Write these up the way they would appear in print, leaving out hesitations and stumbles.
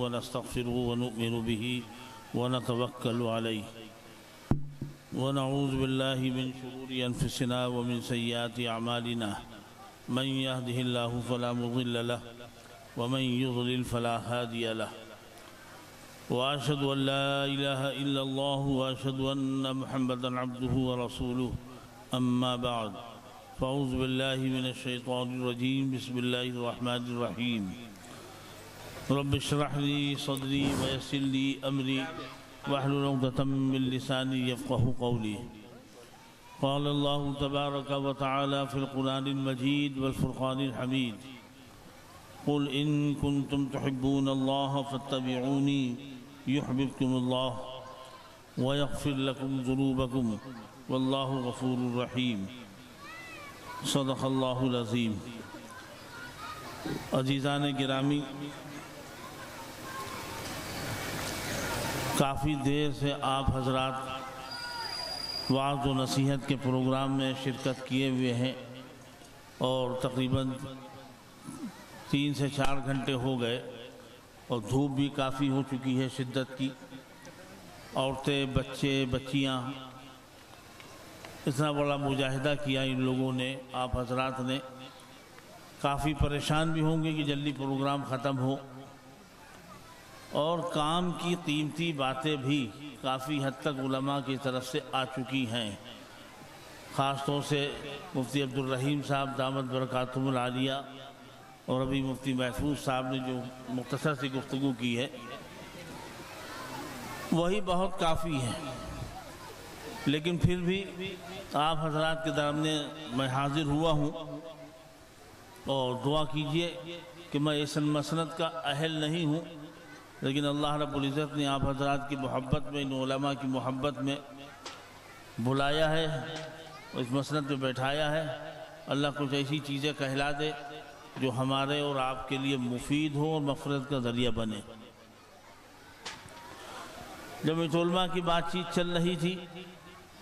ونستغفره ونؤمن به ونتوكل عليه ونعوذ بالله من شرور أنفسنا ومن سيئات أعمالنا من يهده الله فلا مضل له ومن يضلل فلا هادي له وأشهد أن لا إله إلا الله وأشهد أن محمدا عبده ورسوله أما بعد فأعوذ بالله من الشيطان الرجيم بسم الله الرحمن الرحيم رب اشرح لي صدري ويسر لي أمري واحلل عقدة من لساني يفقهوا قولي قال الله تبارك وتعالى في القرآن المجيد والفرقان الحميد قل إن كنتم تحبون الله فاتبعوني يحببكم الله ويغفر لكم ذنوبكم والله غفور رحيم صدق اللہ العظیم۔ عزیزان گرامی، کافی دیر سے آپ حضرات وعظ و نصیحت کے پروگرام میں شرکت کیے ہوئے ہیں اور تقریباً 3 سے 4 گھنٹے ہو گئے اور دھوپ بھی کافی ہو چکی ہے شدت کی۔ عورتیں، بچے، بچیاں، اتنا بڑا مجاہدہ کیا ان لوگوں نے، آپ حضرات نے۔ کافی پریشان بھی ہوں گے کہ جلدی پروگرام ختم ہو، اور کام کی قیمتی باتیں بھی کافی حد تک علماء کی طرف سے آ چکی ہیں، خاص طور سے مفتی عبدالرحیم صاحب دامت برکاتہم العالیہ اور ابھی مفتی محفوظ صاحب نے جو مختصر سی گفتگو کی ہے وہی بہت کافی ہے۔ لیکن پھر بھی آپ حضرات کے درمیان میں حاضر ہوا ہوں، اور دعا کیجئے کہ میں اس مسند کا اہل نہیں ہوں، لیکن اللہ رب العزت نے آپ حضرات کی محبت میں، ان علماء کی محبت میں بلایا ہے، اس مسند میں بیٹھایا ہے۔ اللہ کچھ ایسی چیزیں کہلا دے جو ہمارے اور آپ کے لیے مفید ہو اور مغفرت کا ذریعہ بنے۔ جمعیت علماء کی بات چیت چل رہی تھی۔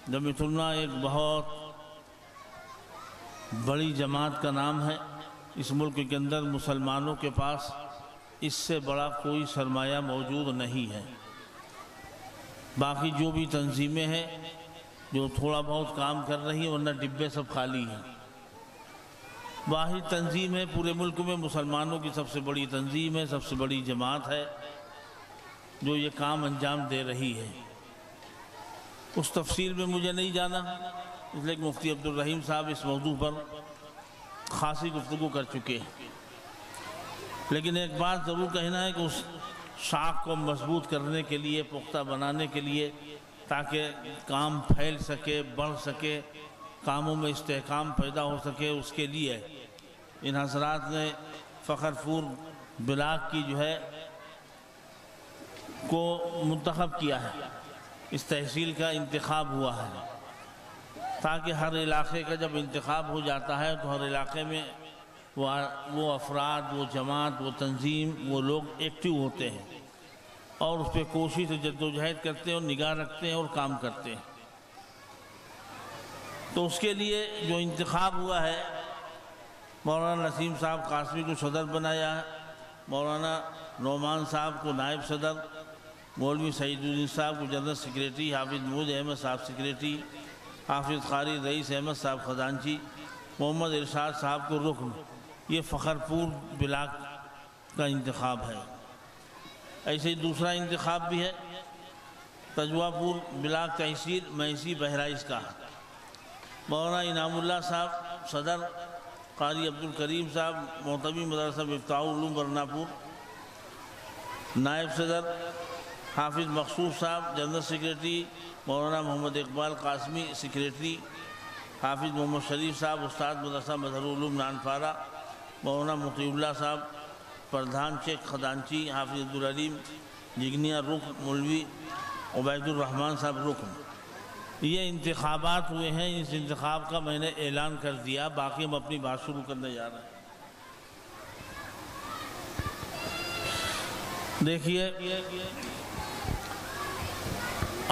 جمعیت علماء ایک بہت بڑی جماعت کا نام ہے۔ اس ملک کے اندر مسلمانوں کے پاس اس سے بڑا کوئی سرمایہ موجود نہیں ہے۔ باقی جو بھی تنظیمیں ہیں جو تھوڑا بہت کام کر رہی ہیں، ورنہ ڈبے سب خالی ہیں۔ واحد تنظیم ہے پورے ملک میں، مسلمانوں کی سب سے بڑی تنظیم ہے، سب سے بڑی جماعت ہے جو یہ کام انجام دے رہی ہے۔ اس تفصیل میں مجھے نہیں جانا، اس لیے کہ مفتی عبدالرحیم صاحب اس موضوع پر خاصی گفتگو کر چکے ہیں۔ لیکن ایک بات ضرور کہنا ہے کہ اس شاخ کو مضبوط کرنے کے لیے، پختہ بنانے کے لیے، تاکہ کام پھیل سکے، بڑھ سکے، کاموں میں استحکام پیدا ہو سکے، اس کے لیے ان حضرات نے فخر پور بلاک کی جو ہے کو منتخب کیا ہے۔ اس تحصیل کا انتخاب ہوا ہے، تاکہ ہر علاقے کا جب انتخاب ہو جاتا ہے تو ہر علاقے میں وہ افراد، وہ جماعت، وہ تنظیم، وہ لوگ ایکٹیو ہوتے ہیں اور اس پہ کوشش و جدوجہد کرتے ہیں اور نگاہ رکھتے ہیں اور کام کرتے ہیں۔ تو اس کے لیے جو انتخاب ہوا ہے، مولانا نسیم صاحب قاسمی کو صدر بنایا ہے، مولانا نعمان صاحب کو نائب صدر، مولوی سعید الدین صاحب کو جنرل سیکریٹری، حافظ محمود احمد صاحب سیکریٹری، حافظ قاری رئیس احمد صاحب خزانچی، محمد ارشاد صاحب کو رکن۔ یہ فخر پور بلاک کا انتخاب ہے۔ ایسے ہی دوسرا انتخاب بھی ہے تجوہ پور بلاک تحصیل مہسی بہرائچ کا، مولانا انعام اللہ صاحب صدر، قاری عبدالکریم صاحب محتمی مدرسہ مفتاح العلوم برناپور نائب صدر، حافظ مخصوص صاحب جنرل سیکریٹری، مولانا محمد اقبال قاسمی سیکریٹری، حافظ محمد شریف صاحب استاد مدرسہ مظہر العلوم نانپارہ، مولانا مطیع اللہ صاحب پردھان چیک خزانچی، حافظ عبدالعلیم جگنیہ رکن، مولوی عبید الرحمن صاحب رکن۔ یہ انتخابات ہوئے ہیں۔ اس انتخاب کا میں نے اعلان کر دیا، باقی ہم اپنی بات شروع کرنے جا رہے ہیں۔ دیکھیے،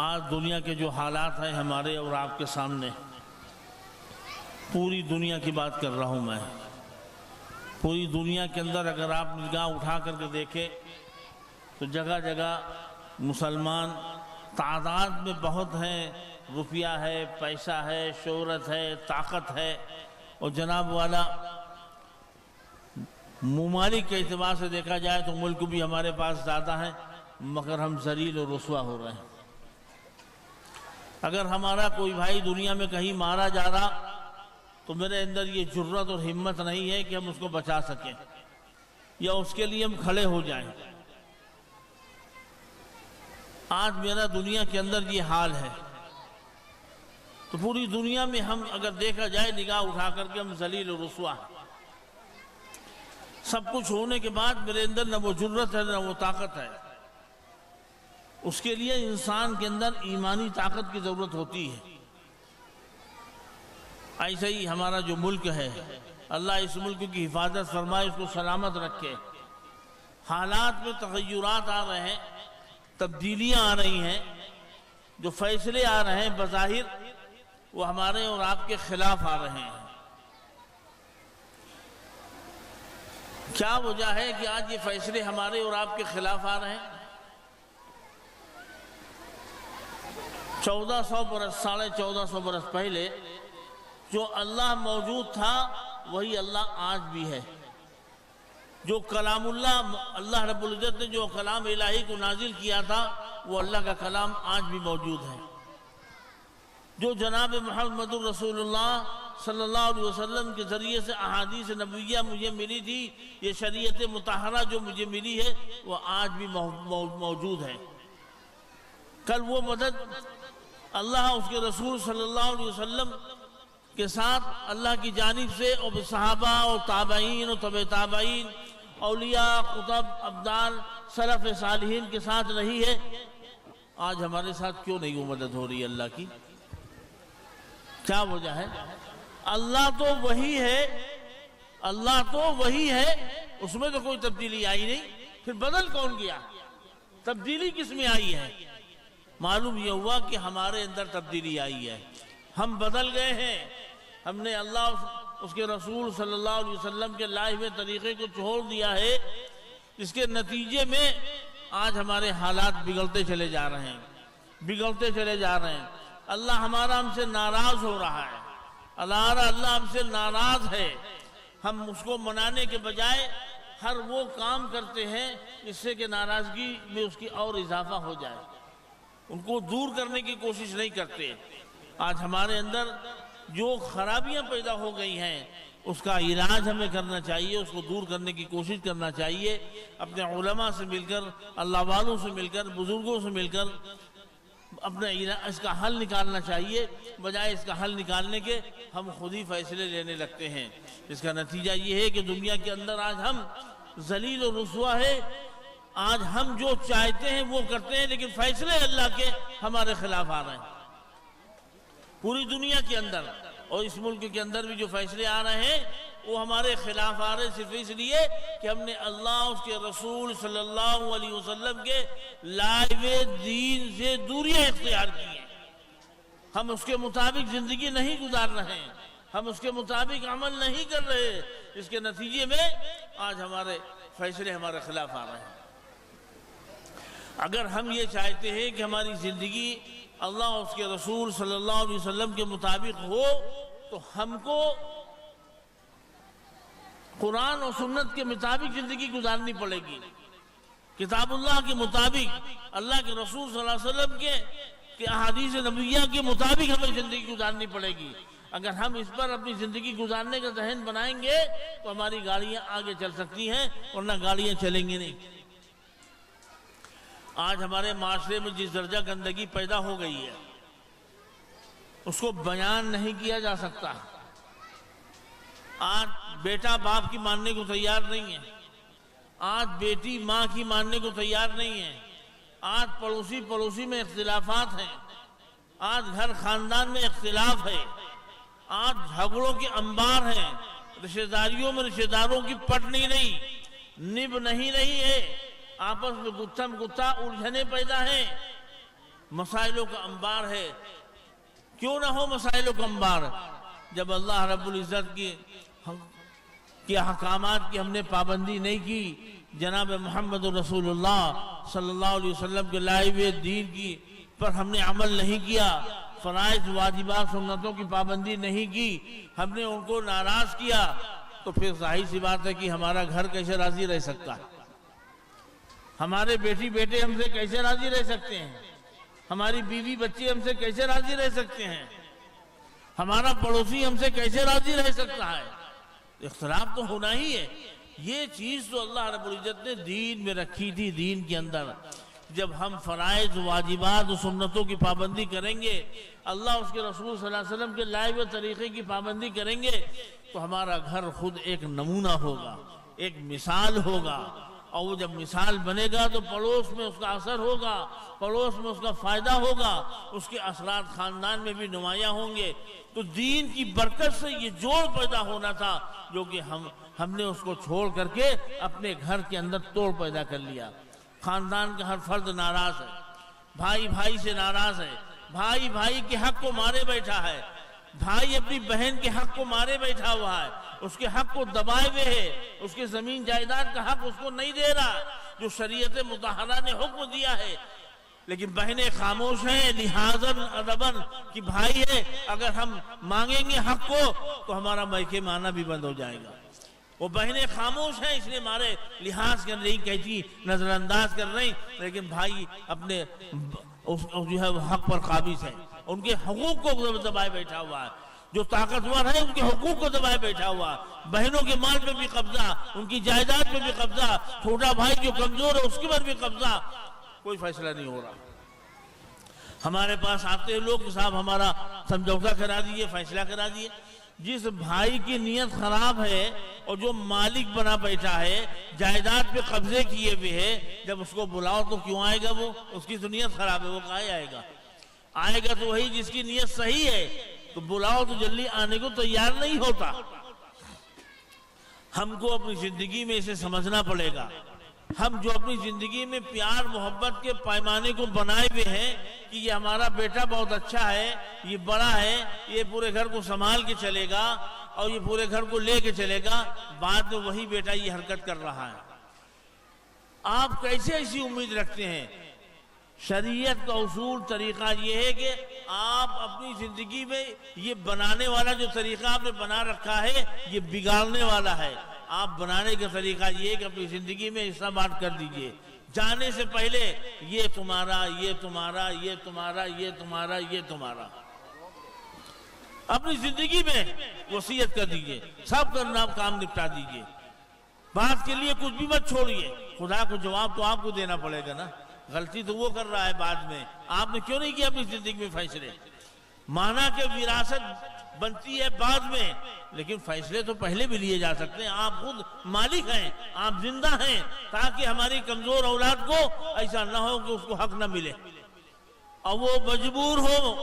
آج دنیا کے جو حالات ہیں ہمارے اور آپ کے سامنے، پوری دنیا کی بات کر رہا ہوں میں، پوری دنیا کے اندر اگر آپ نگاہ اٹھا کر کے دیکھیں تو جگہ جگہ مسلمان تعداد میں بہت ہیں، روپیہ ہے، پیسہ ہے، شہرت ہے، طاقت ہے، اور جناب والا ممالک کے اعتبار سے دیکھا جائے تو ملک بھی ہمارے پاس زیادہ ہیں، مگر ہم ذلیل و رسوا ہو رہے ہیں۔ اگر ہمارا کوئی بھائی دنیا میں کہیں مارا جا رہا تو میرے اندر یہ جرت اور ہمت نہیں ہے کہ ہم اس کو بچا سکیں یا اس کے لیے ہم کھڑے ہو جائیں۔ آج میرا دنیا کے اندر یہ حال ہے، تو پوری دنیا میں ہم اگر دیکھا جائے نگاہ اٹھا کر کے ہم ذلیل و رسوا ہیں۔ سب کچھ ہونے کے بعد میرے اندر نہ وہ جرت ہے نہ وہ طاقت ہے۔ اس کے لیے انسان کے اندر ایمانی طاقت کی ضرورت ہوتی ہے۔ ایسے ہی ہمارا جو ملک ہے، اللہ اس ملک کی حفاظت فرمائے، اس کو سلامت رکھے۔ حالات میں تغیرات آ رہے ہیں، تبدیلیاں آ رہی ہیں، جو فیصلے آ رہے ہیں بظاہر وہ ہمارے اور آپ کے خلاف آ رہے ہیں۔ کیا وجہ ہے کہ آج یہ فیصلے ہمارے اور آپ کے خلاف آ رہے ہیں؟ 1400 برس، 1450 برس پہلے جو اللہ موجود تھا وہی اللہ آج بھی ہے۔ جو کلام اللہ رب العزت نے جو کلام الہی کو نازل کیا تھا وہ اللہ کا کلام آج بھی موجود ہے۔ جو جناب محمد رسول اللہ صلی اللہ علیہ وسلم کے ذریعے سے احادیث نبویہ مجھے ملی تھی، یہ شریعت مطہرہ جو مجھے ملی ہے وہ آج بھی موجود ہے۔ کل وہ مدد اللہ اس کے رسول صلی اللہ علیہ وسلم کے ساتھ اللہ کی جانب سے اور صحابہ اور تابعین اور تبع تابعین، اولیاء، قطب، ابدال، سلف صالحین کے ساتھ رہی ہے، آج ہمارے ساتھ کیوں نہیں وہ مدد ہو رہی ہے اللہ کی؟ کیا وجہ ہے؟ اللہ تو وہی ہے، اللہ تو وہی ہے، اس میں تو کوئی تبدیلی آئی نہیں، پھر بدل کون گیا؟ تبدیلی کس میں آئی ہے؟ معلوم یہ ہوا کہ ہمارے اندر تبدیلی آئی ہے، ہم بدل گئے ہیں۔ ہم نے اللہ اس کے رسول صلی اللہ علیہ وسلم کے لائے ہوئے طریقے کو چھوڑ دیا ہے، اس کے نتیجے میں آج ہمارے حالات بگڑتے چلے جا رہے ہیں، بگڑتے چلے جا رہے ہیں۔ اللہ ہمارا ہم سے ناراض ہو رہا ہے، اللہ ہم سے ناراض ہے۔ ہم اس کو منانے کے بجائے ہر وہ کام کرتے ہیں جس سے کہ ناراضگی میں اس کی اور اضافہ ہو جائے، ان کو دور کرنے کی کوشش نہیں کرتے۔ آج ہمارے اندر جو خرابیاں پیدا ہو گئی ہیں اس کا علاج ہمیں کرنا چاہیے، اس کو دور کرنے کی کوشش کرنا چاہیے، اپنے علماء سے مل کر، اللہ والوں سے مل کر، بزرگوں سے مل کر اپنے اس کا حل نکالنا چاہیے۔ بجائے اس کا حل نکالنے کے ہم خود ہی فیصلے لینے لگتے ہیں۔ اس کا نتیجہ یہ ہے کہ دنیا کے اندر آج ہم ذلیل و رسوا ہے، آج ہم جو چاہتے ہیں وہ کرتے ہیں، لیکن فیصلے اللہ کے ہمارے خلاف آ رہے ہیں۔ پوری دنیا کے اندر اور اس ملک کے اندر بھی جو فیصلے آ رہے ہیں وہ ہمارے خلاف آ رہے ہیں، صرف اس لیے کہ ہم نے اللہ اس کے رسول صلی اللہ علیہ وسلم کے لائے ہوئے دین سے دوریاں اختیار کی ہیں۔ ہم اس کے مطابق زندگی نہیں گزار رہے ہیں، ہم اس کے مطابق عمل نہیں کر رہے، اس کے نتیجے میں آج ہمارے فیصلے ہمارے خلاف آ رہے ہیں۔ اگر ہم یہ چاہتے ہیں کہ ہماری زندگی اللہ اور اس کے رسول صلی اللہ علیہ وسلم کے مطابق ہو تو ہم کو قرآن اور سنت کے مطابق زندگی گزارنی پڑے گی، کتاب اللہ کے مطابق، اللہ کے رسول صلی اللہ علیہ وسلم کے احادیث نبویہ کے مطابق ہمیں زندگی گزارنی پڑے گی۔ اگر ہم اس پر اپنی زندگی گزارنے کا ذہن بنائیں گے تو ہماری گاڑیاں آگے چل سکتی ہیں، ورنہ گاڑیاں چلیں گی نہیں۔ آج ہمارے معاشرے میں جس درجہ گندگی پیدا ہو گئی ہے اس کو بیان نہیں کیا جا سکتا۔ آج بیٹا باپ کی ماننے کو تیار نہیں ہے، آج بیٹی ماں کی ماننے کو تیار نہیں ہے، آج پڑوسی میں اختلافات ہیں، آج گھر خاندان میں اختلاف ہے، آج جھگڑوں کے انبار ہیں، رشتہ داریوں میں رشتہ داروں کی پٹ نہیں رہی، نب نہیں رہی ہے، آپس میں گتھم گتھا الجھنے پیدا ہیں، مسائلوں کا انبار ہے۔ کیوں نہ ہو مسائلوں کا انبار؟ جب اللہ رب العزت کی احکامات کی ہم نے پابندی نہیں کی، جناب محمد رسول اللہ صلی اللہ علیہ وسلم کے لائے ہوئے دین کی پر ہم نے عمل نہیں کیا، فرائض واجبات سنتوں کی پابندی نہیں کی، ہم نے ان کو ناراض کیا، تو پھر ظاہر سی بات ہے کہ ہمارا گھر کیسے راضی رہ سکتا ہے؟ ہمارے بیٹی بیٹے ہم سے کیسے راضی رہ سکتے ہیں؟ ہماری بیوی بچے ہم سے کیسے راضی رہ سکتے ہیں؟ ہمارا پڑوسی ہم سے کیسے راضی رہ سکتا ہے؟ اختلاف تو ہونا ہی ہے۔ یہ چیز تو اللہ رب العزت نے دین میں رکھی تھی، دین کے اندر۔ جب ہم فرائض واجبات و سنتوں کی پابندی کریں گے، اللہ اس کے رسول صلی اللہ علیہ وسلم کے لائے ہوئے طریقے کی پابندی کریں گے، تو ہمارا گھر خود ایک نمونہ ہوگا، ایک مثال ہوگا، اور وہ جب مثال بنے گا تو پڑوس میں اس کا اثر ہوگا، پڑوس میں اس کا فائدہ ہوگا، اس کے اثرات خاندان میں بھی نمایاں ہوں گے۔ تو دین کی برکت سے یہ جوڑ پیدا ہونا تھا، جو کہ ہم نے اس کو چھوڑ کر کے اپنے گھر کے اندر توڑ پیدا کر لیا۔ خاندان کا ہر فرد ناراض ہے، بھائی بھائی سے ناراض ہے، بھائی بھائی کے حق کو مارے بیٹھا ہے، بھائی اپنی بہن کے حق کو مارے بیٹھا ہوا ہے، اس کے حق کو دبائے ہوئے ہے، اس کے زمین جائیداد کا حق اس کو نہیں دے رہا جو شریعت مطہرہ نے حکم دیا ہے۔ لیکن بہنیں خاموش ہیں لحاظاً ادباً کہ بھائی ہے، اگر ہم مانگیں گے حق کو تو ہمارا میکے مانا بھی بند ہو جائے گا۔ وہ بہنیں خاموش ہیں، اس لیے ہمارے لحاظ کر رہی، کہتی نظر انداز کر رہی، لیکن بھائی اپنے جو ہے حق پر قابض ہے، ان کے حقوق کو دبائے بیٹھا ہوا ہے۔ جو طاقتور ہے ان کے حقوق کو دبائے بیٹھا ہوا، بہنوں کے مال پہ بھی قبضہ، ان کی جائیداد پہ بھی قبضہ، چھوٹا بھائی جو کمزور ہے اس کے پر بھی قبضہ، کوئی فیصلہ نہیں ہو رہا۔ ہمارے پاس آتے ہیں لوگ کہ صاحب ہمارا سمجھوتا کرا دیئے، فیصلہ کرا دیئے۔ جس بھائی کی نیت خراب ہے اور جو مالک بنا بیٹھا ہے، جائیداد پہ قبضے کیے ہوئے ہے، جب اس کو بلاؤ تو کیوں آئے گا؟ وہ اس کی تو نیت خراب ہے، وہ کہاں آئے گا؟ آئے گا تو وہی جس کی نیت صحیح ہے، تو بلاؤ تو جلدی آنے کو تیار نہیں ہوتا۔ ہم کو اپنی زندگی میں اسے سمجھنا پڑے گا۔ ہم جو اپنی زندگی میں پیار محبت کے پیمانے کو بنائے ہوئے ہیں کہ یہ ہمارا بیٹا بہت اچھا ہے، یہ بڑا ہے، یہ پورے گھر کو سنبھال کے چلے گا اور یہ پورے گھر کو لے کے چلے گا، بعد میں وہی بیٹا یہ حرکت کر رہا ہے۔ آپ کیسے ایسی امید رکھتے ہیں؟ شریعت کا اصول طریقہ یہ ہے کہ آپ اپنی زندگی میں یہ بنانے والا جو طریقہ آپ نے بنا رکھا ہے، یہ بگاڑنے والا ہے۔ آپ بنانے کا طریقہ یہ ہے کہ اپنی زندگی میں حصہ بانٹ کر دیجئے، جانے سے پہلے یہ تمہارا، یہ تمہارا، یہ تمہارا، یہ تمہارا، یہ تمہارا، اپنی زندگی میں وصیت کر دیجئے، سب کا کام نپٹا دیجئے، بات کے لیے کچھ بھی مت چھوڑیے۔ خدا کو جواب تو آپ کو دینا پڑے گا نا، غلطی تو وہ کر رہا ہے بعد میں، آپ نے کیوں نہیں کیا اپنی زندگی میں فیصلے؟ مانا کہ وراثت بنتی ہے بعد میں، لیکن فیصلے تو پہلے بھی لیے جا سکتے ہیں۔ آپ خود مالک ہیں، آپ زندہ ہیں، تاکہ ہماری کمزور اولاد کو ایسا نہ ہو کہ اس کو حق نہ ملے اور وہ مجبور ہو۔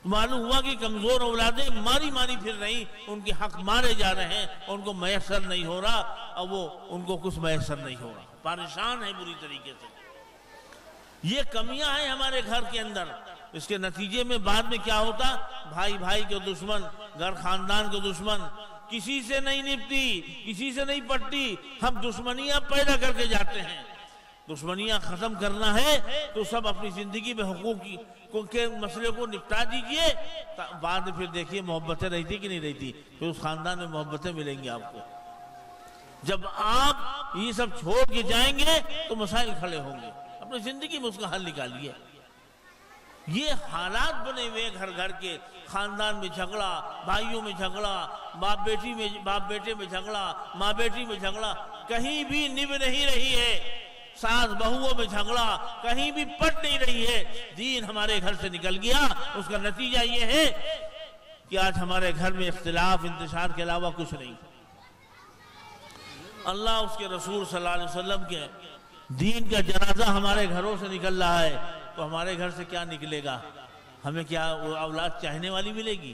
معلوم ہوا کہ کمزور اولادیں ماری ماری پھر رہی، ان کے حق مارے جا رہے ہیں، ان کو میسر نہیں ہو رہا، اور وہ ان کو کچھ میسر نہیں ہو رہا، پریشان ہے بری طریقے سے۔ یہ کمیاں ہیں ہمارے گھر کے اندر۔ اس کے نتیجے میں بعد میں کیا ہوتا؟ بھائی بھائی کے دشمن، گھر خاندان کے دشمن، کسی سے نہیں نپٹی، کسی سے نہیں پٹتی، ہم دشمنیاں پیدا کر کے جاتے ہیں۔ دشمنیاں ختم کرنا ہے تو سب اپنی زندگی میں حقوق کے مسئلے کو نپٹا دیجئے، بعد میں پھر دیکھیے محبتیں رہتی کہ نہیں رہتی، پھر اس خاندان میں محبتیں ملیں گی آپ کو۔ جب آپ یہ سب چھوڑ کے جائیں گے تو مسائل کھڑے ہوں گے، اپنی زندگی میں اس کا حل نکالیے۔ یہ حالات بنے ہوئے گھر گھر کے، خاندان میں جھگڑا، بھائیوں میں جھگڑا، باپ بیٹے میں جھگڑا، ماں بیٹی میں جھگڑا، کہیں بھی نب نہیں رہی ہے۔ ساس بہوؤں میں جھگڑا کہیں بھی پٹ نہیں رہی ہے۔ دین ہمارے گھر سے نکل گیا، اس کا نتیجہ یہ ہے کہ آج ہمارے گھر میں اختلاف انتشار کے علاوہ کچھ نہیں۔ اللہ اس کے رسول صلی اللہ علیہ وسلم کے دین کا جنازہ ہمارے گھروں سے نکل رہا ہے، تو ہمارے گھر سے کیا نکلے گا؟ ہمیں کیا اولاد چاہنے والی ملے گی؟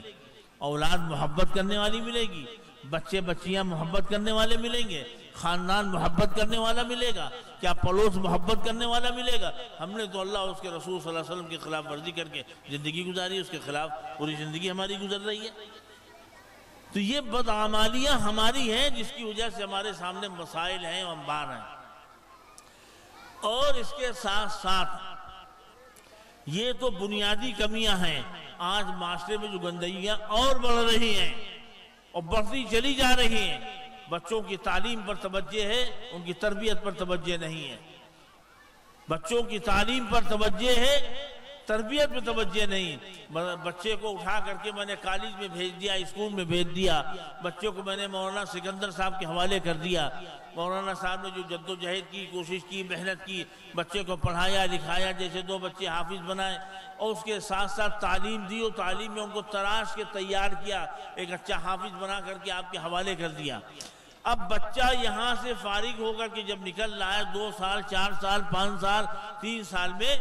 اولاد محبت کرنے والی ملے گی؟ بچے بچیاں محبت کرنے والے ملیں گے؟ خاندان محبت کرنے والا ملے گا؟ کیا پڑوس محبت کرنے والا ملے گا؟ ہم نے تو اللہ اور اس کے رسول صلی اللہ علیہ وسلم کی خلاف ورزی کر کے زندگی گزاری، اس کے خلاف پوری زندگی ہماری گزر رہی ہے۔ تو یہ بدعمالیاں ہماری ہیں، جس کی وجہ سے ہمارے سامنے مسائل ہیں، انبار ہیں۔ اور اس کے ساتھ ساتھ یہ تو بنیادی کمیاں ہیں، آج معاشرے میں جو گندگیاں اور بڑھ رہی ہیں اور بڑھتی چلی جا رہی ہیں، بچوں کی تعلیم پر توجہ ہے، ان کی تربیت پر توجہ نہیں ہے۔ بچوں کی تعلیم پر توجہ ہے، تربیت میں توجہ نہیں۔ بچے کو اٹھا کر کے میں نے کالج میں بھیج دیا، اسکول میں بھیج دیا، بچوں کو میں نے مولانا سکندر صاحب کے حوالے کر دیا۔ مولانا صاحب نے جو جدوجہد کی، کوشش کی، محنت کی، بچے کو پڑھایا لکھایا، جیسے 2 بچے حافظ بنائے، اور اس کے ساتھ ساتھ تعلیم دی، اور تعلیم میں ان کو تراش کے تیار کیا، ایک اچھا حافظ بنا کر کے آپ کے حوالے کر دیا۔ اب بچہ یہاں سے فارغ ہو کر کے جب نکل رہا ہے 2 سال 4 سال 5 سال 3 سال میں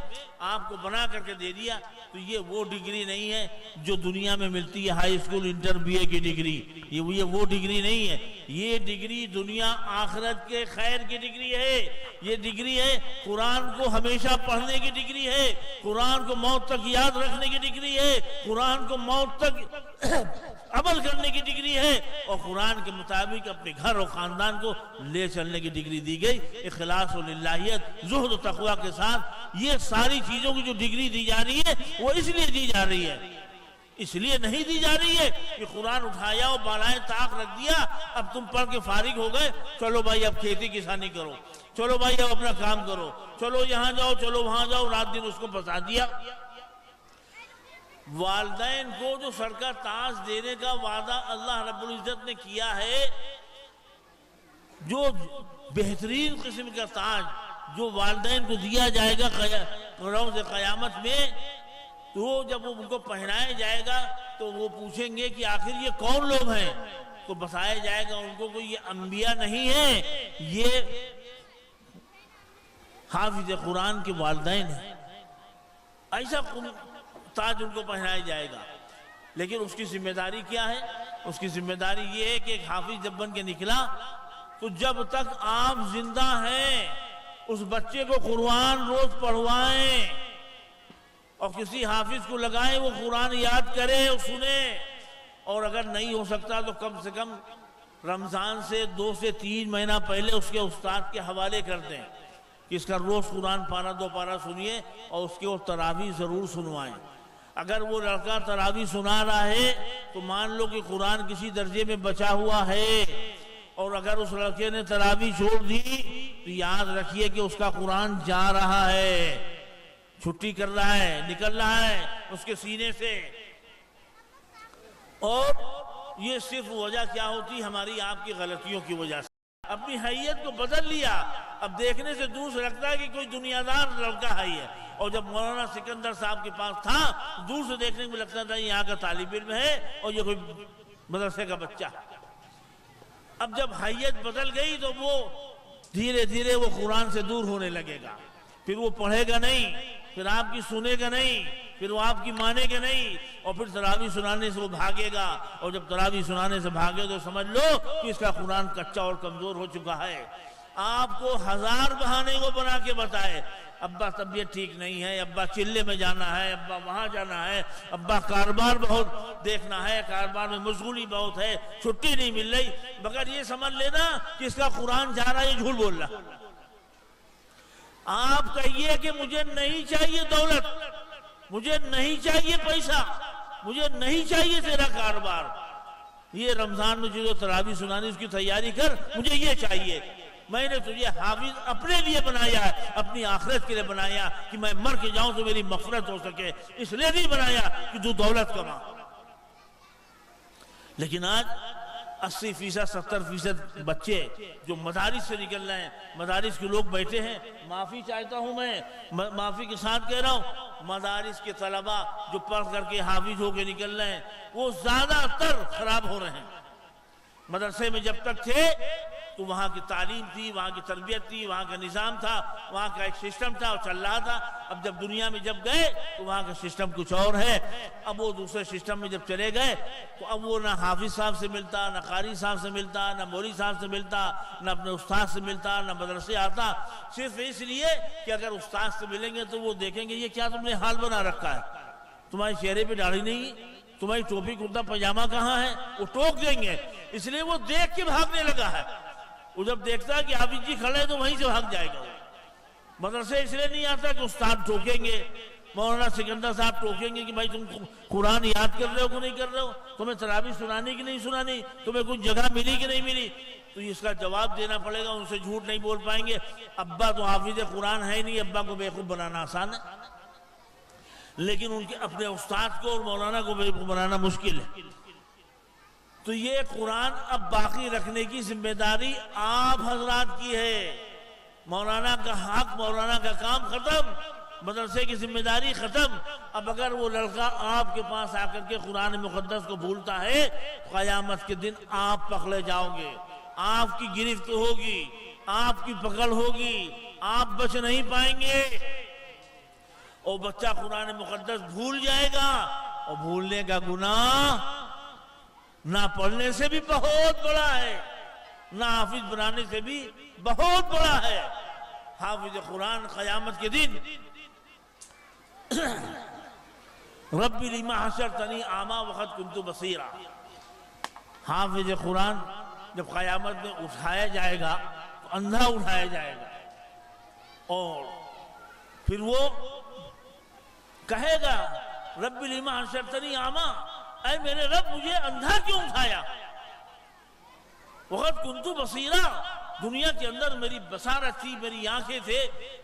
آپ کو بنا کر کے دے دیا، تو یہ وہ ڈگری نہیں ہے جو دنیا میں ملتی ہے، ہائی اسکول انٹر بی اے کی ڈگری، یہ وہ ڈگری نہیں ہے۔ یہ ڈگری دنیا آخرت کے خیر کی ڈگری ہے۔ یہ ڈگری ہے قرآن کو ہمیشہ پڑھنے کی ڈگری ہے، قرآن کو موت تک یاد رکھنے کی ڈگری ہے، قرآن کو موت تک عمل کرنے کی ڈگری ہے، اور قرآن کے مطابق اپنے گھر اور خاندان کو لے چلنے کی ڈگری دی گئی۔ اخلاص و للہیت، زہد و تقوی کے ساتھ یہ ساری چیزوں کی جو ڈگری دی جا رہی ہے وہ اس لیے دی جا رہی ہے، اس لیے نہیں دی جا رہی ہے کہ قرآن اٹھایا اور بالائے طاق رکھ دیا، اب تم پڑھ کے فارغ ہو گئے، چلو بھائی اب کھیتی کسانی کرو، چلو بھائی اب اپنا کام کرو، چلو یہاں جاؤ چلو وہاں جاؤ، رات دن اس کو بتا دیا۔ والدین کو جو سر کا تاج دینے کا وعدہ اللہ رب العزت نے کیا ہے، جو بہترین قسم کا تاج جو والدین کو دیا جائے گا روز قیامت میں، تو جب وہ ان کو پہنایا جائے گا تو وہ پوچھیں گے کہ آخر یہ کون لوگ ہیں، تو بتایا جائے گا ان کو کہ یہ انبیاء نہیں ہیں، یہ حافظ قرآن کے والدین ہیں۔ ایسا تاج ان کو پہنایا جائے گا، لیکن اس کی ذمہ داری کیا ہے؟ اس کی ذمہ داری یہ ہے کہ ایک حافظ جب بن کے نکلا تو جب تک آپ زندہ ہیں اس بچے کو قرآن روز پڑھوائیں، اور کسی حافظ کو لگائیں وہ قرآن یاد کرے اور سنے، اور اگر نہیں ہو سکتا تو کم سے کم رمضان سے 2 سے 3 مہینہ پہلے اس کے استاد کے حوالے کر دیں کہ اس کا روز قرآن پارہ 2 پارہ سنیے، اور اس کے وہ تراویح ضرور سنوائیں۔ اگر وہ لڑکا تراویح سنا رہا ہے تو مان لو کہ قرآن کسی درجے میں بچا ہوا ہے، اور اگر اس لڑکے نے تراویح چھوڑ دی تو یاد رکھیے کہ اس کا قرآن جا رہا ہے، چھٹی کر رہا ہے، نکل رہا ہے اس کے سینے سے۔ اور یہ صرف وجہ کیا ہوتی؟ ہماری آپ کی غلطیوں کی وجہ سے اپنی حیثیت کو بدل لیا۔ اب دیکھنے سے دور سے لگتا ہے کہ کوئی دنیا دار لڑکا ہے یہ، اور جب مولانا سکندر صاحب کے پاس تھا دور سے دیکھنے میں لگتا تھا یہاں کا طالب علم ہے اور یہ کوئی مدرسے کا بچہ۔ اب جب حیثیت بدل گئی تو وہ دھیرے دھیرے وہ قرآن سے دور ہونے لگے گا، پھر وہ پڑھے گا نہیں، پھر آپ کی سنے گا نہیں، پھر وہ آپ کی مانے گا نہیں، اور پھر تراویح سنانے سے وہ بھاگے گا، اور جب تراویح سنانے سے بھاگے تو سمجھ لو کہ اس کا قرآن کچا اور کمزور ہو چکا ہے۔ آپ کو 1000 بہانے کو بنا کے بتائے، ابا طبیعت ٹھیک نہیں ہے، ابا چلے میں جانا ہے، ابا وہاں جانا ہے، ابا کاروبار بہت دیکھنا ہے، کاروبار میں مشغولی بہت ہے، چھٹی نہیں مل رہی، مگر یہ سمجھ لینا کہ اس کا قرآن جا رہا ہے، یہ جھوٹ بول رہا۔ آپ کہیے کہ مجھے نہیں چاہیے دولت، مجھے نہیں چاہیے پیسہ، مجھے نہیں چاہیے تیرا کاروبار، یہ رمضان میں جو تراویح سنانی اس کی تیاری کر، مجھے یہ چاہیے۔ میں نے تجھے حافظ اپنے لیے بنایا ہے، اپنی آخرت کے لیے بنایا کہ میں مر کے جاؤں تو میری مغفرت ہو سکے، اس لیے نہیں بنایا کہ تو دولت کما۔ لیکن آج 80% 70% بچے جو مدارس سے نکل رہے ہیں، مدارس کے لوگ بیٹھے ہیں، معافی چاہتا ہوں میں، معافی کے ساتھ کہہ رہا ہوں، مدارس کے طلبہ جو پڑھ کر کے حافظ ہو کے نکل رہے ہیں وہ زیادہ تر خراب ہو رہے ہیں۔ مدرسے میں جب تک تھے تو وہاں کی تعلیم تھی، وہاں کی تربیت تھی، وہاں کا نظام تھا، وہاں کا ایک سسٹم تھا اور چل رہا تھا۔ اب جب دنیا میں جب گئے تو وہاں کا سسٹم کچھ اور ہے، اب وہ دوسرے سسٹم میں جب چلے گئے تو اب وہ نہ حافظ صاحب سے ملتا، نہ قاری صاحب سے ملتا، نہ مولوی صاحب سے ملتا، نہ اپنے استاد سے ملتا، نہ مدرسے آتا، صرف اس لیے کہ اگر استاد سے ملیں گے تو وہ دیکھیں گے یہ کیا تم نے حال بنا رکھا ہے، تمہارے چہرے پہ داڑھی نہیں، تمہاری ٹوپی کرتا پاجامہ کہاں ہے، وہ ٹوک دیں گے، اس لیے وہ دیکھ کے بھاگنے لگا ہے۔ وہ جب دیکھتا ہے کہ حافظ جی کھڑے تو وہیں سے بھاگ جائے گا۔ مدرسے اس لیے نہیں آتا کہ استاد ٹوکیں گے، مولانا سکندر صاحب ٹوکیں گے کہ بھائی تم قرآن یاد کر رہے ہو کہ نہیں کر رہے ہو، تمہیں تراویح سنانی کہ نہیں سنانی، تمہیں کوئی جگہ ملی کہ نہیں ملی، تو اس کا جواب دینا پڑے گا، ان سے جھوٹ نہیں بول پائیں گے۔ ابا تو حافظ قرآن ہے نہیں، ابا کو بیوقوف بنانا آسان ہے، لیکن ان کے اپنے استاد کو اور مولانا کو بیوقوف بنانا مشکل ہے۔ تو یہ قرآن اب باقی رکھنے کی ذمہ داری آپ حضرات کی ہے۔ مولانا کا حق، مولانا کا کام ختم، مدرسے کی ذمہ داری ختم۔ اب اگر وہ لڑکا آپ کے پاس آ کر کے قرآن مقدس کو بھولتا ہے، قیامت کے دن آپ پکڑے جاؤ گے، آپ کی گرفت ہوگی، آپ کی پکڑ ہوگی، آپ بچ نہیں پائیں گے۔ اور بچہ قرآن مقدس بھول جائے گا، اور بھولنے کا گناہ نہ پڑھنے سے بھی بہت بڑا ہے، نہ حافظ بنانے سے بھی بہت بڑا ہے۔ حافظ قرآن قیامت کے دن رب لما حشرتنی اعمیٰ وقد کنت بصیرا، حافظ قرآن جب قیامت میں اٹھایا جائے گا تو اندھا اٹھایا جائے گا، اور پھر وہ کہے گا رب لما حشرتنی اعمیٰ، اے میرے رب مجھے اندھا کیوں اٹھایا؟ وقد کنت بصیرا، دنیا کے اندر میری بصارت تھی، میری آنکھیں تھے،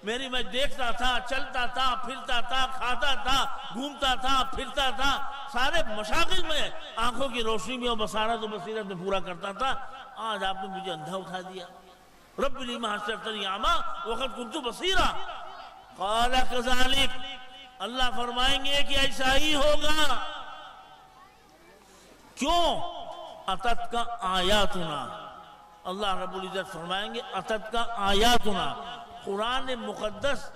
میں دیکھتا تھا، چلتا تھا، پھرتا تھا، کھاتا تھا، گھومتا تھا، پھرتا تھا، سارے مشاغل میں آنکھوں کی روشنی میں اور بصارت و بصیرت میں پورا کرتا تھا۔ آج آپ نے مجھے اندھا اٹھا دیا۔ رب لما حشرتنی اعمیٰ وقد کنت بصیرا، قال کذالک، اللہ فرمائیں گے کہ ایسا ہی ہوگا۔ کیوں؟ اتت کا آیاتنا، اللہ رب العزت فرمائیں گے اتت کا آیاتنا، قرآن مقدس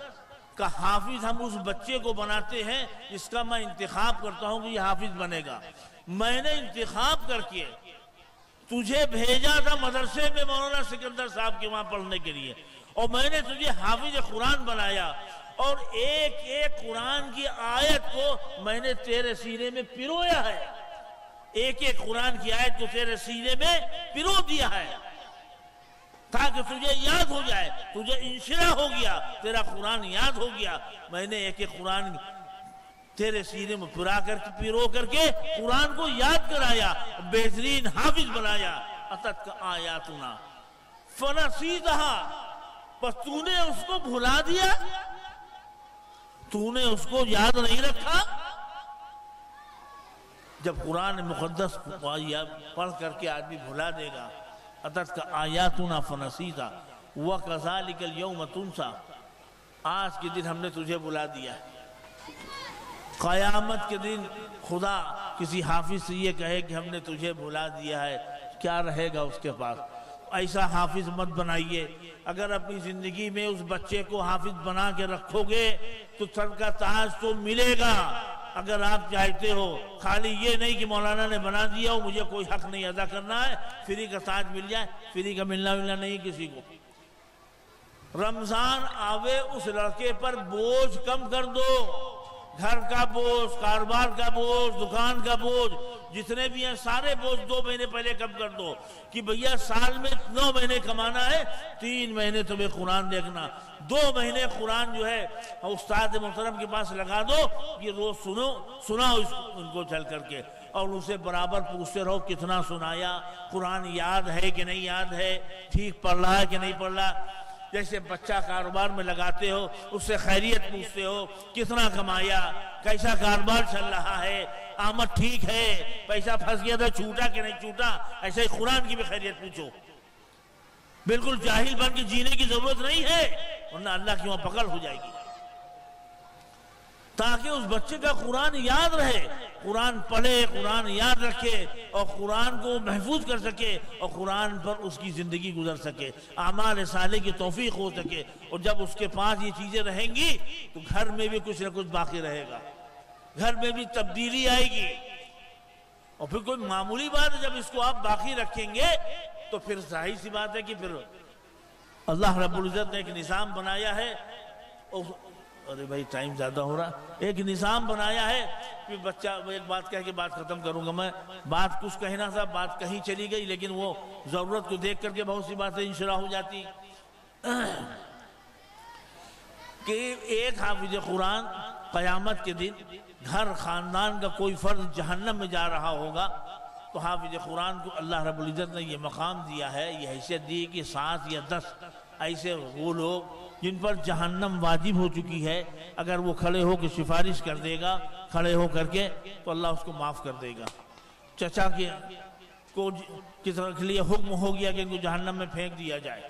کا حافظ ہم اس بچے کو بناتے ہیں جس کا میں انتخاب کرتا ہوں کہ یہ حافظ بنے گا۔ میں نے انتخاب کر کے تجھے بھیجا تھا مدرسے میں مولانا سکندر صاحب کے وہاں پڑھنے کے لیے، اور میں نے تجھے حافظ قرآن بنایا، اور ایک ایک قرآن کی آیت کو میں نے تیرے سینے میں پرویا ہے، ایک ایک قرآن کی آیت کو تیرے سینے میں پرو دیا ہے تاکہ تجھے یاد ہو جائے، تجھے انشراح ہو گیا، تیرا قرآن یاد ہو گیا۔ میں نے ایک ایک قرآن تیرے سینے میں پرو کر کے قرآن کو یاد کرایا، بہترین حافظ بنایا۔ اتت کا آیاتنا فنسیتہا، بس تو نے اس کو بھلا دیا، تو نے اس کو یاد نہیں رکھا۔ جب قرآن مقدس پڑھ کر کے آدمی بھلا دے گا، اتت کا آیاتنا فنسیتا وَكَذَلِكَ الْيَوْمَ تُنْسَى، آج کے دن ہم نے تجھے بھلا دیا ہے۔ قیامت کے دن خدا کسی حافظ سے یہ کہے کہ ہم نے تجھے بھلا دیا ہے، کیا رہے گا اس کے پاس؟ ایسا حافظ مت بنائیے۔ اگر اپنی زندگی میں اس بچے کو حافظ بنا کے رکھو گے تو سر کا تاج تو ملے گا۔ اگر آپ چاہتے ہو خالی یہ نہیں کہ مولانا نے بنا دیا ہو مجھے کوئی حق نہیں ادا کرنا ہے، فری کا تاج مل جائے، فری کا ملنا نہیں کسی کو۔ رمضان آوے اس لڑکے پر بوجھ کم کر دو، گھر کا بوجھ، کاروبار کا بوجھ، دکان کا بوجھ، جتنے بھی ہیں سارے بوجھ 2 مہینے پہلے کم کر دو کہ بھیا سال میں 9 مہینے کمانا ہے، 3 مہینے تمہیں قرآن دیکھنا، 2 مہینے قرآن جو ہے استاد محترم کے پاس لگا دو، یہ روز سناؤ ان کو چل کر کے، اور اسے برابر پوچھتے رہو کتنا سنایا، قرآن یاد ہے کہ نہیں یاد ہے، ٹھیک پڑھ رہا ہے کہ نہیں پڑھ رہا۔ جیسے بچہ کاروبار میں لگاتے ہو اس سے خیریت پوچھتے ہو، کتنا کمایا، کیسا کاروبار چل رہا ہے، آمد ٹھیک ہے، پیسہ پھنس گیا تھا چھوٹا کہ نہیں چھوٹا، ایسے ہی قرآن کی بھی خیریت پوچھو۔ بالکل جاہل بن کے جینے کی ضرورت نہیں ہے، ورنہ اللہ کی وہاں پکڑ ہو جائے گی۔ تاکہ اس بچے کا قرآن یاد رہے، قرآن پڑھے، قرآن یاد رکھے، اور قرآن کو محفوظ کر سکے، اور قرآن پر اس کی زندگی گزر سکے، اعمال صالح کی توفیق ہو سکے۔ اور جب اس کے پاس یہ چیزیں رہیں گی تو گھر میں بھی کچھ نہ کچھ باقی رہے گا، گھر میں بھی تبدیلی آئے گی۔ اور پھر کوئی معمولی بات ہے، جب اس کو آپ باقی رکھیں گے تو پھر ظاہر سی بات ہے کہ پھر اللہ رب العزت نے ایک نظام بنایا ہے، ارے بھائی ٹائم زیادہ ہو رہا، ایک نظام بنایا ہے کہ بچہ، ایک بات کہہ کے بات ختم کروں گا میں، بات کچھ کہنا تھا، بات کہیں چلی گئی، لیکن وہ ضرورت کو دیکھ کر کے بہت سی باتیں انشراح ہو جاتی۔ کہ ایک حافظ قرآن قیامت کے دن گھر خاندان کا کوئی فرد جہنم میں جا رہا ہوگا تو حافظ قرآن کو اللہ رب العزت نے یہ مقام دیا ہے، یہ حیثیت دی کہ 7 یا 10 ایسے وہ لوگ جن پر جہنم واجب ہو چکی ہے، اگر وہ کھڑے ہو کے سفارش کر دے گا کھڑے ہو کر کے تو اللہ اس کو معاف کر دے گا۔ چچا کو کس طرح کے لیے حکم ہو گیا کہ ان کو جہنم میں پھینک دیا جائے،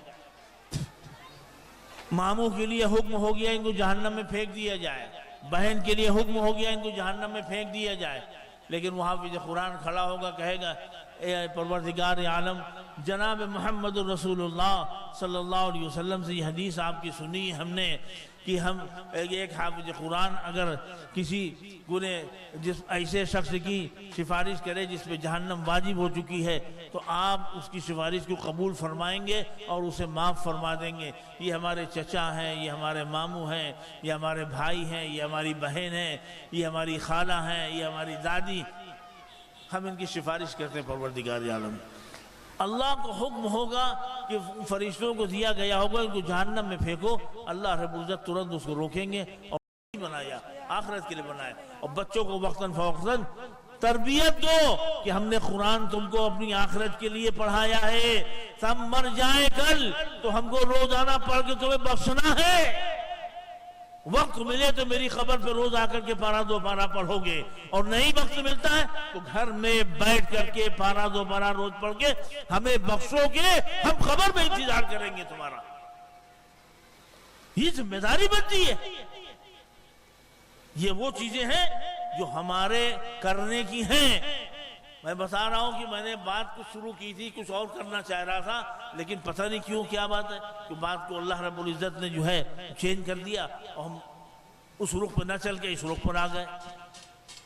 ماموں کے لیے حکم ہو گیا ان کو جہنم میں پھینک دیا جائے، بہن کے لیے حکم ہو گیا ان کو جہنم میں پھینک دیا جائے، لیکن وہ حافظ قرآن کھڑا ہوگا کہے گا اے پروردگار عالم، جناب محمد رسول اللہ صلی اللہ علیہ وسلم سے یہ حدیث آپ کی سنی ہم نے کہ ہم ایک حافظ قرآن اگر کسی جس ایسے شخص کی سفارش کرے جس پہ جہنم واجب ہو چکی ہے تو آپ اس کی سفارش کو قبول فرمائیں گے اور اسے معاف فرما دیں گے۔ یہ ہمارے چچا ہیں، یہ ہمارے ماموں ہیں، یہ ہمارے بھائی ہیں، یہ ہماری بہن ہیں، یہ ہماری خالہ ہیں، یہ ہماری دادی، ہم ان کی سفارش کرتے ہیں پروردگار عالم۔ اللہ کو حکم ہوگا کہ فرشتوں کو دیا گیا ہوگا ان کو جہنم میں پھینکو، اللہ رب العزت ترنت اس کو روکیں گے اور بنایا آخرت کے لیے بنایا۔ اور بچوں کو وقتاً فوقتاً تربیت دو کہ ہم نے قرآن تم کو اپنی آخرت کے لیے پڑھایا ہے، تم مر جائے کل تو ہم کو روزانہ پڑھ کے تمہیں بخشنا ہے، وقت ملے تو میری خبر پہ روز آ کر کے پارا 2 پارا پڑھو گے، اور نہیں وقت ملتا ہے تو گھر میں بیٹھ کر کے پارا 2 پارا روز پڑھ کے ہمیں بخشو گے، ہم خبر میں انتظار کریں گے تمہارا۔ یہ ذمہ داری بنتی ہے۔ یہ وہ چیزیں ہیں جو ہمارے کرنے کی ہیں۔ میں بتا رہا ہوں کہ میں نے بات کچھ شروع کی تھی، کچھ اور کرنا چاہ رہا تھا، لیکن پتہ نہیں کیوں کیا بات ہے کہ بات کو اللہ رب العزت نے جو ہے چینج کر دیا اور ہم اس رخ پر نہ چل کے اس رخ پر آ گئے۔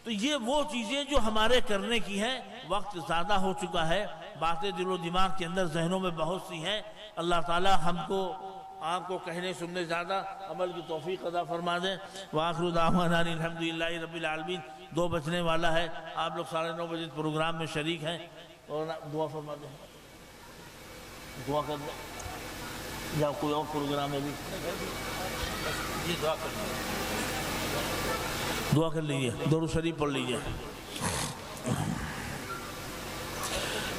تو یہ وہ چیزیں جو ہمارے کرنے کی ہیں، وقت زیادہ ہو چکا ہے، باتیں دل و دماغ کے اندر ذہنوں میں بہت سی ہیں۔ اللہ تعالی ہم کو آپ کو کہنے سننے زیادہ عمل کی توفیق عطا فرما دیں۔ وآخر دعوانا الحمدللہ رب العالمین۔ 2 بجنے والا ہے، آپ لوگ 9:30 بجے پروگرام میں شریک ہیں، اور دعا فرما دیں، دعا کر دیں، یا کوئی اور پروگرام ہے بھی جی دعا کر لیجیے، درود شریف پڑھ لیجیے۔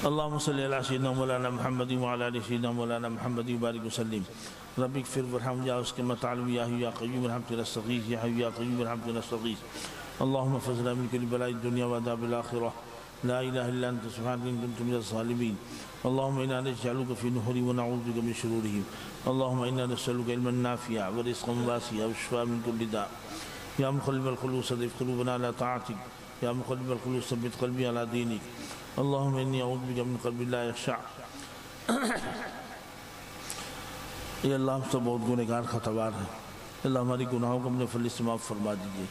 اللہم صلی علی سیدنا مولانا محمد وعلی آل سیدنا مولانا محمد وبارک وسلم۔ رب اغفر وارحم یا اس کے مطالب یا حی یا قیوم برحمتک نستغیث یا حی یا قیوم برحمتک نستغیث۔ اللہم احفظنا من کل بلاء الدنیا وعذاب الآخرہ، لا الہ الا انت سبحانک ان کنت من الظالمین۔ اللہم انا نجعلک فی نحورہم ونعوذ بک من شرورہم۔ اللہم انا نسألک علما نافعا ورزقا واسعا وشفاء من کل داء۔ یا مقلب القلوب صرف قلوبنا علی طاعتک، یا مقلب القلوب ثبت قلبی علی دینک۔ اللہم انی اعوذ بک من قلب لا یخشع۔ اے اللہ ہم سب بہت گنہگار خطاوار ہیں، اللہ ہماری گناہوں کو اپنے فضل سے معاف فرما دیجیے۔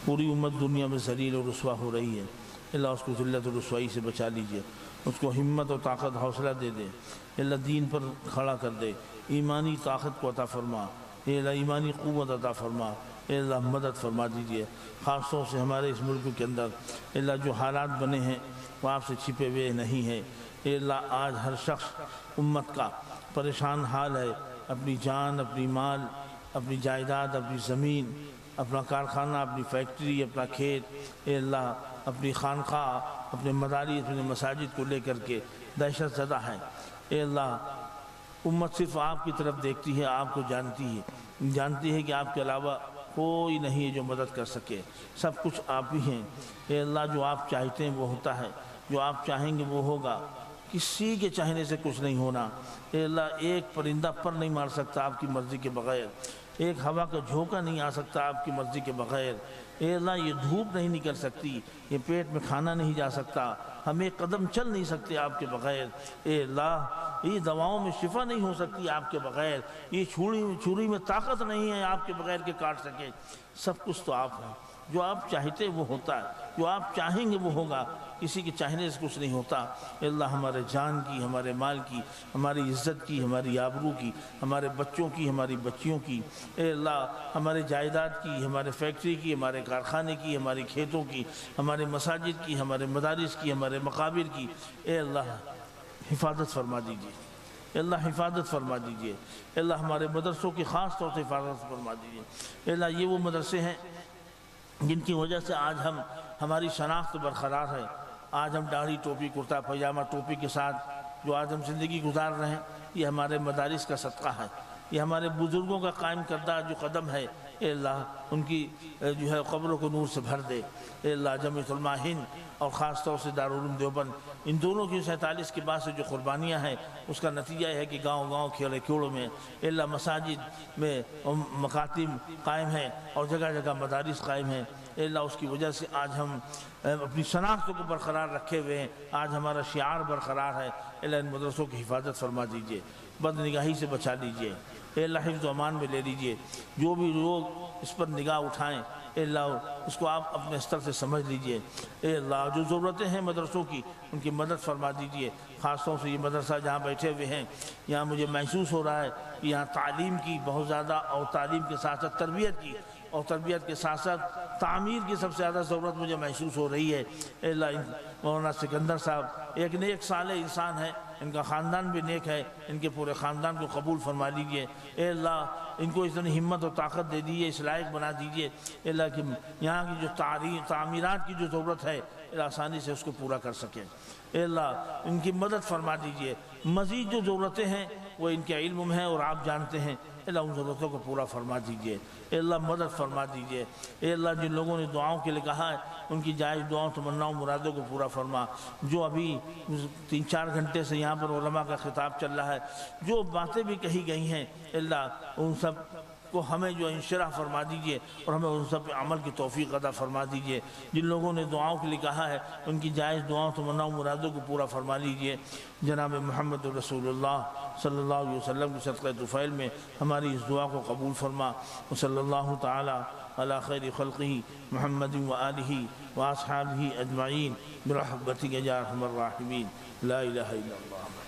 پوری امت دنیا میں ذلیل اور رسوا ہو رہی ہے، اللہ اس کو ذلت اور رسوائی سے بچا لیجیے، اس کو ہمت اور طاقت حوصلہ دے دے، اللہ دین پر کھڑا کر دے، ایمانی طاقت کو عطا فرما، اے اللہ ایمانی قوت عطا فرما، اے اللہ مدد فرما دیجیے۔ خاص طور سے ہمارے اس ملک کے اندر اللہ جو حالات بنے ہیں وہ آپ سے چھپے ہوئے نہیں ہیں، اے اللہ آج ہر شخص امت کا پریشان حال ہے، اپنی جان، اپنی مال، اپنی جائیداد، اپنی زمین، اپنا کارخانہ، اپنی فیکٹری، اپنا کھیت، اے اللہ اپنی خانقاہ، اپنے مدارس، اپنے مساجد کو لے کر کے دہشت زدہ ہے۔ اے اللہ امت صرف آپ کی طرف دیکھتی ہے، آپ کو جانتی ہے کہ آپ کے علاوہ کوئی نہیں ہے جو مدد کر سکے، سب کچھ آپ ہی ہیں۔ اے اللہ جو آپ چاہتے ہیں وہ ہوتا ہے، جو آپ چاہیں گے وہ ہوگا، کسی کے چاہنے سے کچھ نہیں ہونا۔ اے اللہ ایک پرندہ پر نہیں مار سکتا آپ کی مرضی کے بغیر، ایک ہوا کا جھونکا نہیں آ سکتا آپ کی مرضی کے بغیر۔ اے اللہ یہ دھوپ نہیں نکل سکتی، یہ پیٹ میں کھانا نہیں جا سکتا، ہم ایک قدم چل نہیں سکتے آپ کے بغیر۔ اے اللہ یہ دواؤں میں شفا نہیں ہو سکتی آپ کے بغیر، یہ چھری میں طاقت نہیں ہے آپ کے بغیر کہ کاٹ سکے، سب کچھ تو آپ ہیں، جو آپ چاہتے وہ ہوتا ہے، جو آپ چاہیں گے وہ ہوگا، کسی کے چاہنے سے کچھ نہیں ہوتا۔ اے اللہ ہمارے جان کی، ہمارے مال کی، ہماری عزت کی، ہماری آبرو کی، ہمارے بچوں کی، ہماری بچیوں کی، اے اللہ ہمارے جائیداد کی، ہمارے فیکٹری کی، ہمارے کارخانے کی، ہمارے کھیتوں کی، ہمارے مساجد کی، ہمارے مدارس کی، ہمارے مقابر کی، اے اللہ حفاظت فرما دیجیے۔ اللہ حفاظت فرما دیجئے، اللہ ہمارے مدرسوں کی خاص طور سے حفاظت فرما دیجئے، اللہ یہ وہ مدرسے ہیں جن کی وجہ سے آج ہماری شناخت برقرار ہے، آج ہم داڑھی ٹوپی کرتا پاجامہ ٹوپی کے ساتھ جو آج ہم زندگی گزار رہے ہیں، یہ ہمارے مدارس کا صدقہ ہے، یہ ہمارے بزرگوں کا قائم کردہ جو قدم ہے، اے اللہ ان کی جو ہے قبروں کو نور سے بھر دے، اے اللہ جمعیت علماء ہند اور خاص طور سے دارالعلوم دیوبند ان دونوں کی 47 کے بعد سے جو قربانیاں ہیں اس کا نتیجہ یہ ہے کہ گاؤں گاؤں کھیڑے کھیڑوں میں اے اللہ مساجد میں مکاتب قائم ہیں اور جگہ جگہ مدارس قائم ہیں، اے اللہ اس کی وجہ سے آج ہم اپنی شناخت کو برقرار رکھے ہوئے ہیں، آج ہمارا شعار برقرار ہے، اے اللہ ان مدرسوں کی حفاظت فرما دیجئے، بد نگاہی سے بچا لیجئے، اے اللہ حفظ و امان میں لے لیجئے، جو بھی لوگ اس پر نگاہ اٹھائیں اے اللہ اس کو آپ اپنے استر سے سمجھ لیجئے، اے اللہ جو ضرورتیں ہیں مدرسوں کی ان کی مدد فرما دیجئے، خاص طور سے یہ مدرسہ جہاں بیٹھے ہوئے ہیں یہاں مجھے محسوس ہو رہا ہے کہ یہاں تعلیم کی بہت زیادہ اور تعلیم کے ساتھ ساتھ تربیت کی اور تربیت کے ساتھ ساتھ تعمیر کی سب سے زیادہ ضرورت مجھے محسوس ہو رہی ہے، اے اللہ مولانا سکندر صاحب ایک نیک صالح انسان ہے، ان کا خاندان بھی نیک ہے، ان کے پورے خاندان کو قبول فرما لیجئے، اے اللہ ان کو اتنی ہمت اور طاقت دے دیجئے، اس لائق بنا دیجئے، اے اللہ کہ یہاں کی جو تعمیرات کی جو ضرورت ہے آسانی سے اس کو پورا کر سکیں، اے اللہ ان کی مدد فرما دیجئے، مزید جو ضرورتیں ہیں وہ ان کے علم میں ہیں اور آپ جانتے ہیں، اے اللہ ان ضرورتوں کو پورا فرما دیجئے، اے اللہ مدد فرما دیجئے، اے اللہ جن لوگوں نے دعاؤں کے لیے کہا ہے ان کی جائز دعاؤں تمناؤں مرادوں کو پورا فرما، جو ابھی 3-4 گھنٹے سے یہاں پر علماء کا خطاب چل رہا ہے، جو باتیں بھی کہی گئی ہیں اے اللہ ان سب کو ہمیں جو انشراح فرما دیجئے اور ہمیں ان سب پہ عمل کی توفیق عطا فرما دیجئے، جن لوگوں نے دعاؤں کے لیے کہا ہے ان کی جائز دعاؤں تمناؤں مرادوں کو پورا فرما لیجئے، جناب محمد رسول اللہ صلی اللہ علیہ وسلم کی صدقہ طفیل میں ہماری اس دعا کو قبول فرما، وصلی اللہ تعالی علی خیر خلقہ محمد وآلہ واصحابہ اجمعین برحمتک یا ارحم الراحمین، لا الہ الا اللہ۔